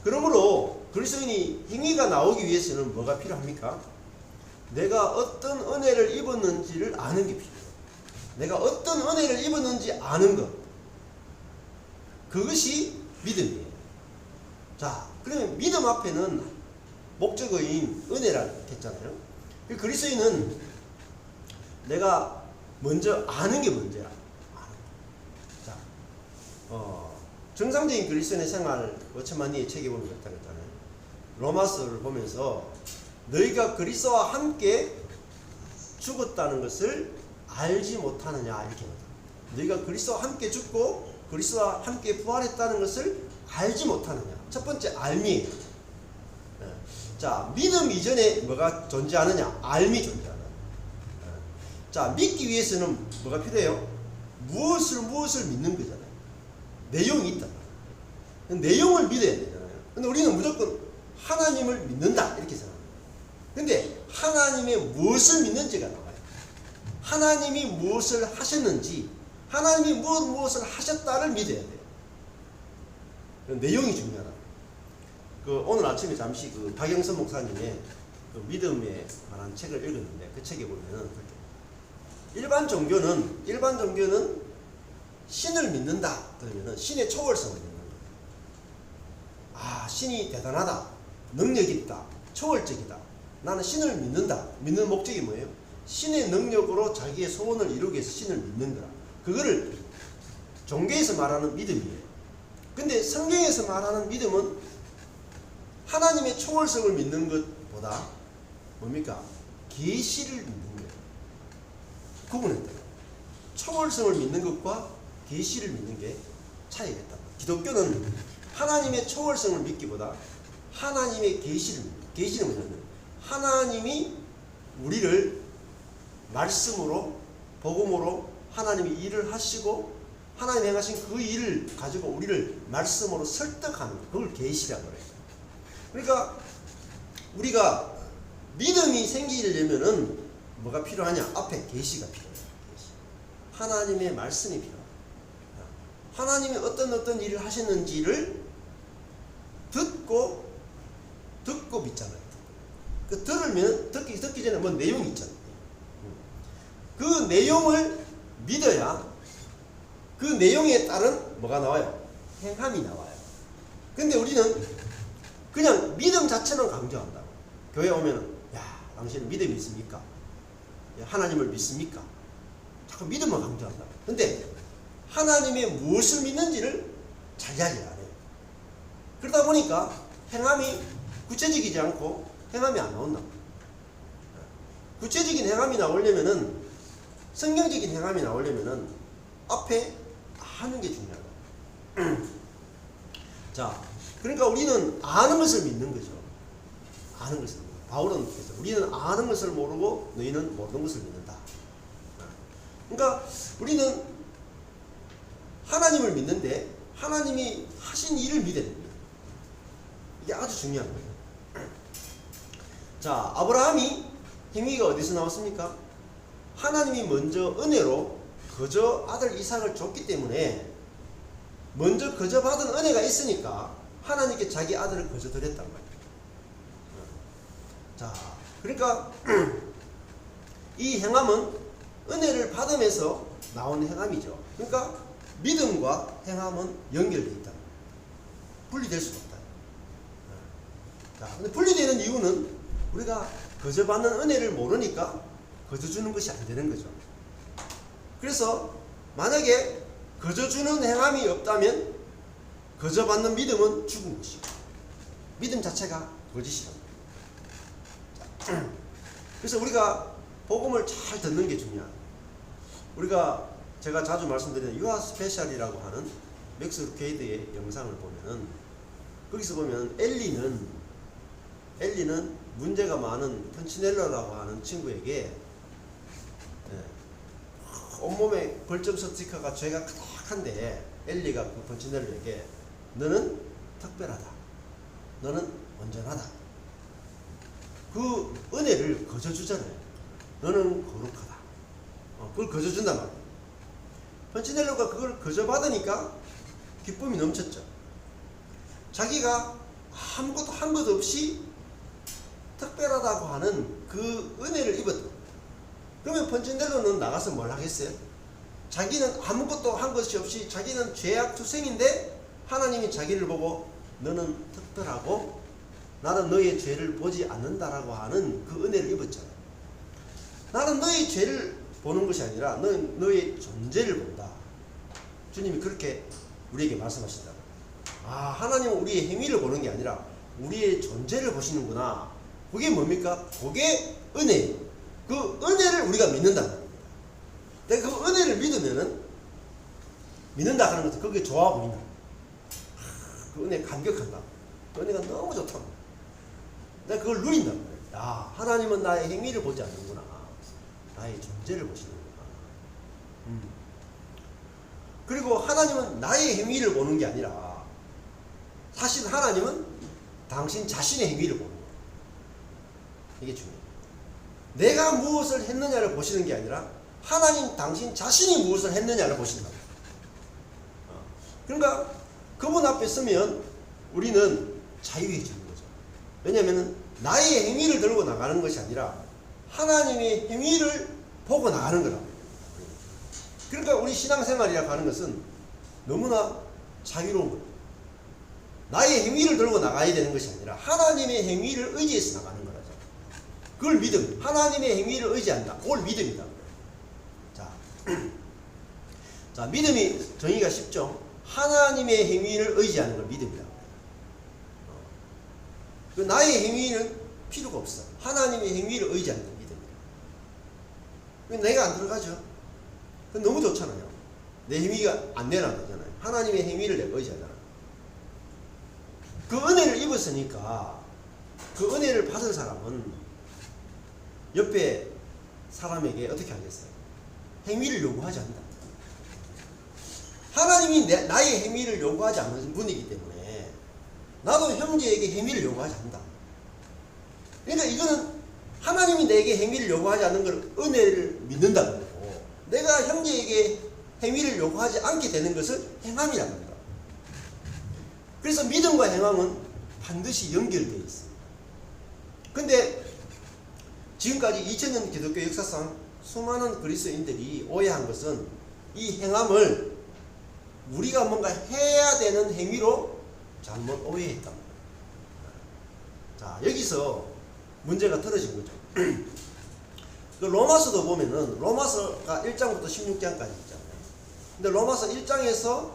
그러므로 그리스도인이 행위가 나오기 위해서는 뭐가 필요합니까? 내가 어떤 은혜를 입었는지를 아는 게 필요해요. 내가 어떤 은혜를 입었는지 아는 것. 그것이 믿음이에요. 자, 그러면 믿음 앞에는 목적어인 은혜라고 했잖아요. 그리스도인은 내가 먼저 아는 게 먼저야. 자, 정상적인 그리스도인의 생활 5천만리의 책에 보면 그렇다고 했잖아요. 로마서를 보면서 너희가 그리스도와 함께 죽었다는 것을 알지 못하느냐 이렇게 합니다. 너희가 그리스도와 함께 죽고 그리스도와 함께 부활했다는 것을 알지 못하느냐. 첫 번째 알미예요. 자, 믿음 이전에 뭐가 존재하느냐? 알미 존재하느냐. 자, 믿기 위해서는 뭐가 필요해요? 무엇을 믿는 거잖아요. 내용이 있다. 내용을 믿어야 되잖아요. 근데 우리는 무조건 하나님을 믿는다 이렇게 생각합니다. 근데 하나님의 무엇을 믿는지가 나와요. 하나님이 무엇을 하셨는지, 하나님이 무엇을 하셨다를 믿어야 돼요. 내용이 중요하다. 오늘 아침에 잠시 박영선 목사님의 믿음에 관한 책을 읽었는데 그 책에 보면은 일반 종교는 신을 믿는다 그러면은 신의 초월성을 믿는 거예요. 아, 신이 대단하다, 능력이 있다, 초월적이다. 나는 신을 믿는다. 믿는 목적이 뭐예요? 신의 능력으로 자기의 소원을 이루기 위해서 신을 믿는 거라. 그거를 종교에서 말하는 믿음이에요. 근데 성경에서 말하는 믿음은 하나님의 초월성을 믿는 것보다 뭡니까? 계시를 믿는 거예요. 구분했다. 초월성을 믿는 것과 계시를 믿는 게 차이가 있다. 기독교는 하나님의 초월성을 믿기보다 하나님의 계시를 믿는. 계시는 뭐냐면 하나님이 우리를 말씀으로 복음으로 하나님이 일을 하시고 하나님이 행하신 그 일을 가지고 우리를 말씀으로 설득하는 것. 그걸 계시라고 해요. 그러니까 우리가 믿음이 생기려면은 뭐가 필요하냐? 앞에 계시가 필요해요. 계시. 하나님의 말씀이 필요해요. 하나님이 어떤 일을 하셨는지를 듣고 믿잖아요. 그 들으면 듣기 전에 뭐 내용이 있잖아요. 그 내용을 믿어야 그 내용에 따른 뭐가 나와요? 행함이 나와요. 근데 우리는 그냥 믿음 자체만 강조한다고. 교회 오면은 야, 당신은 믿음이 있습니까? 야, 하나님을 믿습니까? 자꾸 믿음만 강조한다고. 근데 하나님의 무엇을 믿는지를 잘 이야기 안 해요. 그러다 보니까 행함이 구체적이지 않고 행함이 안 나온다. 구체적인 행함이 나오려면은 성경적인 행함이 나오려면은 앞에 아는 게 중요하다. 자, 그러니까 우리는 아는 것을 믿는 거죠. 아는 것을 믿는. 바울은 그래서 우리는 아는 것을 모르고 너희는 모르는 것을 믿는다. 그러니까 우리는 하나님을 믿는데 하나님이 하신 일을 믿어야 됩니다. 이게 아주 중요한 거예요. 자, 아브라함이 행위가 어디서 나왔습니까? 하나님이 먼저 은혜로 거저 아들 이삭을 줬기 때문에 먼저 거저 받은 은혜가 있으니까 하나님께 자기 아들을 거저 드렸단 말이에요. 자, 그러니까 이 행함은 은혜를 받으면서 나온 행함이죠. 그러니까 믿음과 행함은 연결되어 있다. 분리될 수가 없다. 자, 근데 분리되는 이유는 우리가 거저 받는 은혜를 모르니까 거저 주는 것이 안 되는 거죠. 그래서 만약에 거저 주는 행함이 없다면 거저 받는 믿음은 죽은 것이고 믿음 자체가 거짓이다. 그래서 우리가 복음을 잘 듣는 게 중요해요. 우리가 제가 자주 말씀드리는 유아 스페셜이라고 하는 맥스 루케이드의 영상을 보면은 거기서 보면 엘리는 문제가 많은 펀치넬러라고 하는 친구에게 온몸에 벌점 스티커가 죄가 가득한데 엘리가 그 펀치넬러에게 너는 특별하다. 너는 온전하다. 그 은혜를 거저 주잖아요. 너는 거룩하다. 그걸 거저 준단 말이에요. 펀치넬러가 그걸 거저 받으니까 기쁨이 넘쳤죠. 자기가 아무것도 한 것 없이 특별하다고 하는 그 은혜를 입었다. 그러면 펀친델로는 나가서 뭘 하겠어요? 자기는 아무것도 한 것이 없이 자기는 죄악투성인데 하나님이 자기를 보고 너는 특별하고 나는 너의 죄를 보지 않는다라고 하는 그 은혜를 입었잖아요. 나는 너의 죄를 보는 것이 아니라 너의 존재를 본다. 주님이 그렇게 우리에게 말씀하신다. 아, 하나님은 우리의 행위를 보는 게 아니라 우리의 존재를 보시는구나. 그게 뭡니까? 그게 은혜예요. 그 은혜를 우리가 믿는다는 겁니다. 내가 그 은혜를 믿으면은 믿는다 하는 것은 그게 좋아 보인다. 그 은혜 감격한다. 그 은혜가 너무 좋다. 내가 그걸 누린다. 야, 하나님은 나의 행위를 보지 않는구나. 나의 존재를 보시는구나. 그리고 하나님은 나의 행위를 보는 게 아니라 사실 하나님은 당신 자신의 행위를 보는 거예요. 이게 중요해요. 내가 무엇을 했느냐를 보시는 게 아니라 하나님 당신 자신이 무엇을 했느냐를 보신다. 그러니까 그분 앞에 서면 우리는 자유해지는 거죠. 왜냐하면 나의 행위를 들고 나가는 것이 아니라 하나님의 행위를 보고 나가는 거라고. 그러니까 우리 신앙생활이라고 하는 것은 너무나 자유로운 거예요. 나의 행위를 들고 나가야 되는 것이 아니라 하나님의 행위를 의지해서 나가는 거라죠. 그걸 믿음. 하나님의 행위를 의지한다. 그걸 믿음이다. 자, 믿음이 정의가 쉽죠. 하나님의 행위를 의지하는 걸 믿음이다. 그 나의 행위는 필요가 없어. 하나님의 행위를 의지하는 게 믿음이다. 내가 안 들어가죠. 그건 너무 좋잖아요. 내 행위가 안 내려가잖아요. 하나님의 행위를 내가 의지하잖아. 그 은혜를 입었으니까 그 은혜를 받은 사람은 옆에 사람에게 어떻게 하겠어요? 행위를 요구하지 않는다. 하나님이 나의 행위를 요구하지 않는 분이기 때문에 나도 형제에게 행위를 요구하지 않는다. 그러니까 이거는 하나님이 내게 행위를 요구하지 않는 걸 은혜를 믿는다는 거고, 내가 형제에게 행위를 요구하지 않게 되는 것을 행함이라는 겁니다. 그래서 믿음과 행함은 반드시 연결되어 있습니다. 근데 지금까지 2000년 기독교 역사상 수많은 그리스도인들이 오해한 것은 이 행함을 우리가 뭔가 해야 되는 행위로 잘못 오해했단 말이에요. 자, 여기서 문제가 터진 거죠. 그 로마서도 보면은 로마서가 1장부터 16장까지 있잖아요. 근데 로마서 1장에서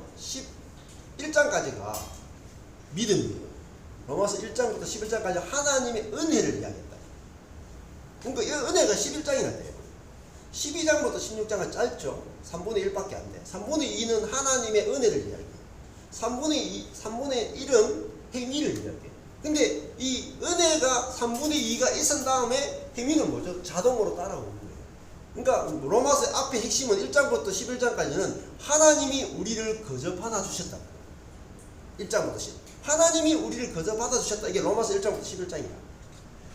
11장까지가 믿음이에요. 로마서 1장부터 11장까지 하나님의 은혜를 이야기했다. 그러니까 이 은혜가 11장이나 돼요. 12장부터 16장은 짧죠. 3분의 1밖에 안 돼. 3분의 2는 하나님의 은혜를 이야기해요. 3분의 1은 행위를 이야기해요. 근데 이 은혜가 3분의 2가 있은 다음에 행위는 뭐죠? 자동으로 따라오는 거예요. 그러니까 로마서 앞에 핵심은 1장부터 11장까지는 하나님이 우리를 거저 받아주셨다. 1장부터 10. 하나님이 우리를 거저 받아주셨다. 이게 로마서 1장부터 11장이야.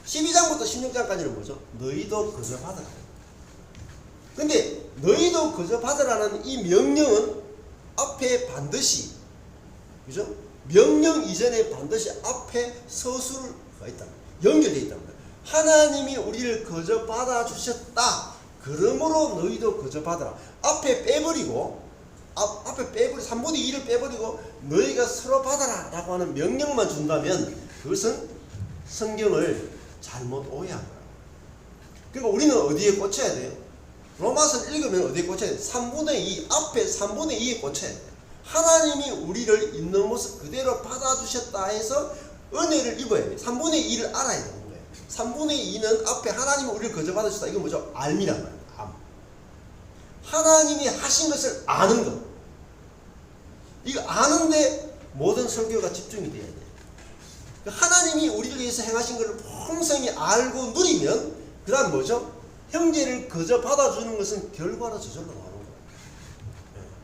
12장부터 16장까지는 뭐죠? 너희도 거저 받아라. 근데 너희도 거저 받으라는 이 명령은 앞에 반드시, 그죠? 명령 이전에 반드시 앞에 서술가 있다. 연결되어 있단 말이야. 하나님이 우리를 거저 받아주셨다. 그러므로 너희도 거저 받아라. 앞에 빼버리고, 앞에 빼버리고, 3분의 2를 빼버리고, 너희가 서로 받아라. 라고 하는 명령만 준다면, 그것은 성경을 잘못 오해한 거야. 그러니까 우리는 어디에 꽂혀야 돼요? 로마서를 읽으면 어디에 꽂혀야 돼? 3분의 2, 앞에 3분의 2에 꽂혀야 돼. 하나님이 우리를 있는 모습 그대로 받아주셨다 해서 은혜를 입어야 돼. 3분의 2를 알아야 되는 거예요. 3분의 2는 앞에 하나님이 우리를 거저 받아주셨다. 이건 뭐죠? 알미란 말이에요. 암. 하나님이 하신 것을 아는 것. 이거 아는데 모든 설교가 집중이 돼야 돼. 하나님이 우리를 위해서 행하신 것을 풍성히 알고 누리면 그 다음 뭐죠? 형제를 거저 받아주는 것은 결과로 저절로 나오는 거예요.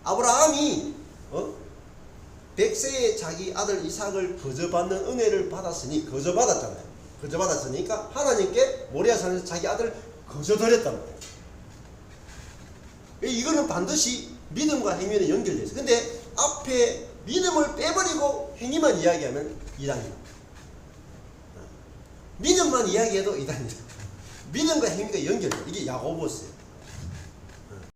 아브라함이 100세에 자기 아들 이삭을 거저 받는 은혜를 받았으니 거저 받았잖아요. 거저 받았으니까 하나님께 모리아 산에서 자기 아들을 거저 드렸단 말이에요. 이거는 반드시 믿음과 행위는 연결되어 있어요. 근데 앞에 믿음을 빼버리고 행위만 이야기하면 이단이다. 믿음만 이야기해도 이단이다. 믿음과 행위가 연결돼. 이게 야고보스예요.